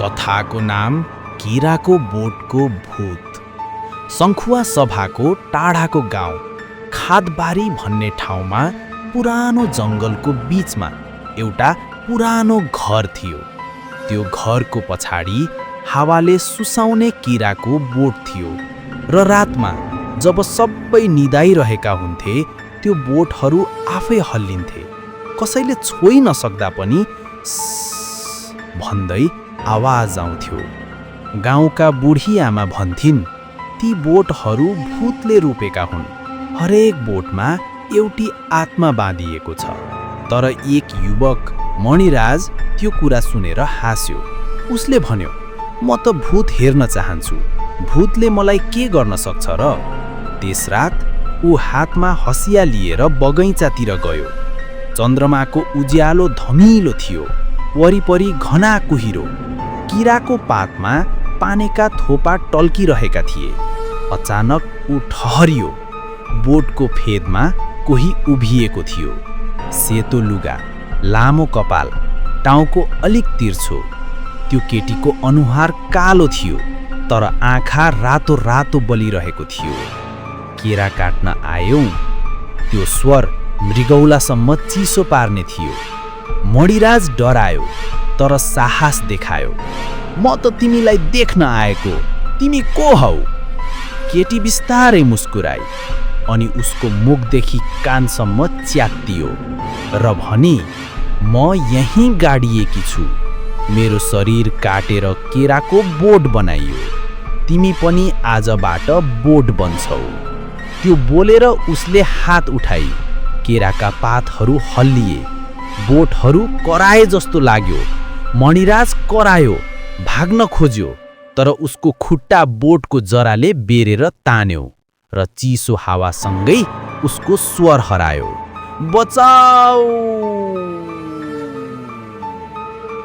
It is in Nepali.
कथाको नाम किराको बोटको भूत। शङ्खुवा सभाको टाढाको गाउँ खादबारी भन्ने ठाउँमा पुरानो जङ्गलको बीचमा एउटा पुरानो घर थियो। त्यो घरको पछाडि हावाले सुसाउने किराको बोट थियो र रातमा जब सबै निदाइरहेका हुन्थे त्यो बोटहरू आफै हल्लिन्थे। कसैले छोइ नसक्दा पनि भन्दै आवाज आउँथ्यो। गाउँका बुढी आमा भन्थिन् ती बोटहरू भूतले रूपेका हुन्। हरेक बोटमा एउटी आत्मा बाँधिएको छ। तर एक युवक मणिराज त्यो कुरा सुनेर हाँस्यो। उसले भन्यो, म त भूत हेर्न चाहन्छु, भूतले मलाई के गर्न सक्छ र? त्यस रात ऊ हातमा हँसिया लिएर बगैँचातिर गयो। चन्द्रमाको उज्यालो धमिलो थियो, वरिपरि घना कुहिरो। किराको पातमा पानीका थोपा टल्किरहेका थिए। अचानक ऊ ठहरियो। बोटको फेदमा कोही उभिएको थियो। सेतो लुगा, लामो कपाल, टाउको अलिक तिर्छो। त्यो केटीको अनुहार कालो थियो तर आँखा रातो रातो बलिरहेको थियो। केरा काट्न आयौँ? त्यो स्वर मृगौलासम्म चिसो पार्ने थियो। मणिराज डरायो तर साहस देखायो। म त तिमीलाई देख्न आएको, तिमी को हौ? केटी बिस्तारै मुस्कुराई अनि उसको मुखदेखि कानसम्म च्यातियो र भनी, म यहीँ गाडिएकी छु। मेरो शरीर काटेर केराको बोट बनाइयो। तिमी पनि आजबाट बोट बन्छौ। त्यो बोलेर उसले हात उठाई। केराका पातहरू हल्लिए। बोटहरू कराए जस्तो लाग्यो। मणिराज करायो, भाग्न खोज्यो तर उसको खुट्टा बोटको जराले बेरेर तान्यो र चिसो हावासँगै उसको स्वर हरायो। बचाऊ!